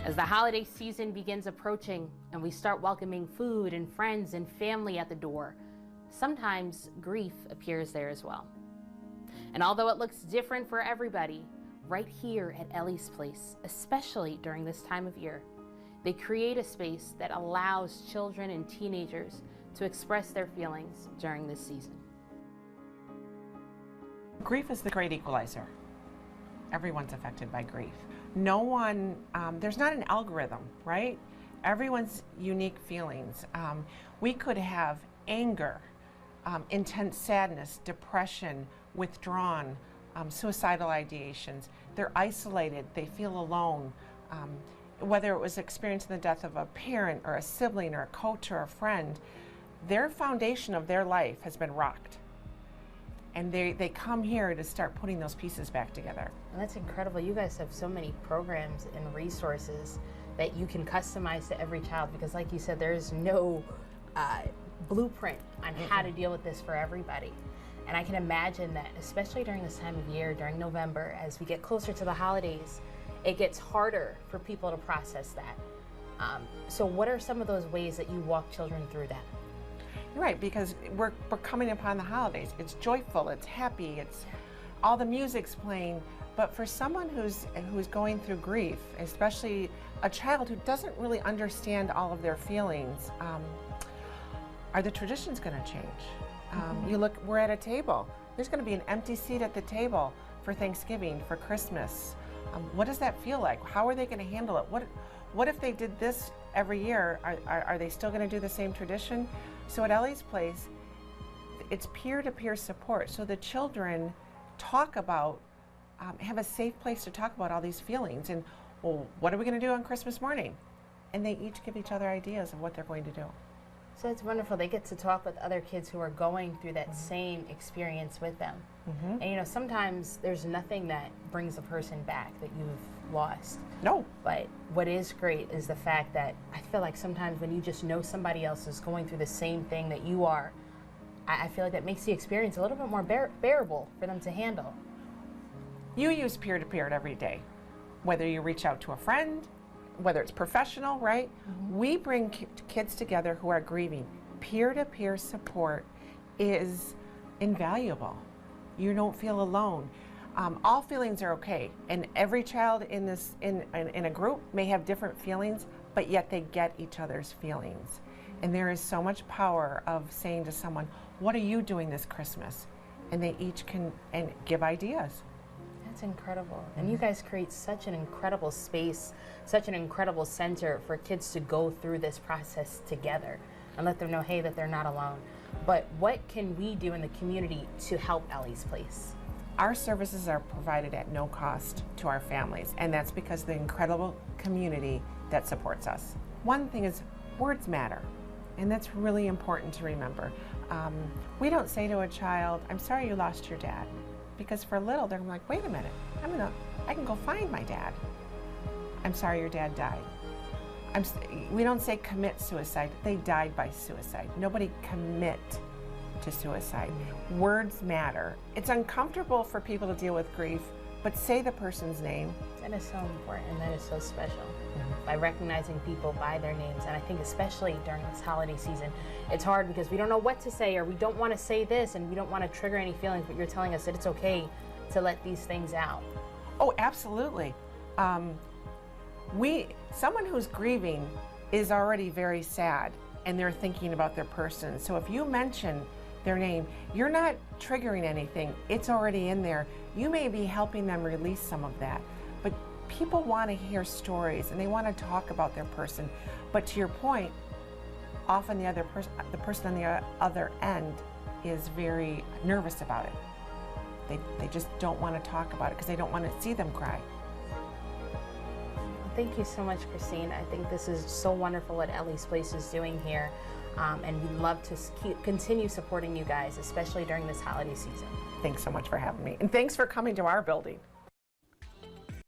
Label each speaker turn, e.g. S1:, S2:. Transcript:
S1: As the holiday season begins approaching and we start welcoming food and friends and family at the door, sometimes grief appears there as well. And although it looks different for everybody, right here at Ellie's Place, especially during this time of year, they create a space that allows children and teenagers to express their feelings during this season.
S2: Grief is the great equalizer. Everyone's affected by grief. No one, there's not an algorithm, right? Everyone's unique feelings. We could have anger, intense sadness, depression, withdrawn, suicidal ideations. They're isolated, they feel alone. Whether it was experiencing the death of a parent or a sibling or a coach or a friend, their foundation of their life has been rocked. And they come here to start putting those pieces back together.
S1: And that's incredible. You guys have so many programs and resources that you can customize to every child, because like you said, there's no blueprint on how to deal with this for everybody. And I can imagine that, especially during this time of year, during November, as we get closer to the holidays, it gets harder for people to process that. So what are some of those ways that you walk children through that?
S2: You're right, because we're coming upon the holidays. It's joyful, it's happy, it's all the music's playing. But for someone who's going through grief, especially a child who doesn't really understand all of their feelings, are the traditions going to change? You look, we're at a table. There's going to be an empty seat at the table for Thanksgiving, for Christmas. What does that feel like? How are they going to handle it? What if they did this every year? Are they still going to do the same tradition? So at Ellie's Place, it's peer-to-peer support. So the children talk about, have a safe place to talk about all these feelings. And, well, what are we going to do on Christmas morning? And they each give each other ideas of what they're going to do.
S1: So it's wonderful. They get to talk with other kids who are going through that same experience with them. And you know, sometimes there's nothing that brings a person back that you've lost.
S2: No.
S1: But what is great is the fact that I feel like sometimes when you just know somebody else is going through the same thing that you are, I feel like that makes the experience a little bit more bearable for them to handle.
S2: You use peer-to-peer every day, whether you reach out to a friend, whether it's professional, right? We bring kids together who are grieving. Peer-to-peer support is invaluable. You don't feel alone. All feelings are okay, and every child in a group may have different feelings, but yet they get each other's feelings. And there is so much power of saying to someone, what are you doing this Christmas? And they each can give ideas.
S1: That's incredible. And you guys create such an incredible space, such an incredible center for kids to go through this process together and let them know, hey, that they're not alone. But what can we do in the community to help Ellie's Place?
S2: Our services are provided at no cost to our families, and that's because of the incredible community that supports us. One thing is, words matter, and that's really important to remember. We don't say to a child, I'm sorry you lost your dad. Because for a little, they're like, wait a minute, I can go find my dad. I'm sorry your dad died. We don't say commit suicide, they died by suicide. Nobody commit to suicide. Words matter. It's uncomfortable for people to deal with grief, but say the person's name.
S1: That is so important, and that is so special. By recognizing people by their names, and I think especially during this holiday season, it's hard because we don't know what to say, or we don't want to say this, and we don't want to trigger any feelings, but you're telling us that it's okay to let these things out.
S2: Oh, absolutely. Someone who's grieving is already very sad, and they're thinking about their person. So if you mention their name, you're not triggering anything. It's already in there. You may be helping them release some of that. But people want to hear stories, and they want to talk about their person. But to your point, often the person on the other end is very nervous about it. They just don't want to talk about it because they don't want to see them cry.
S1: Thank you so much, Christine. I think this is so wonderful what Ellie's Place is doing here. And we'd love to continue supporting you guys, especially during this holiday season.
S2: Thanks so much for having me. And thanks for coming to our building.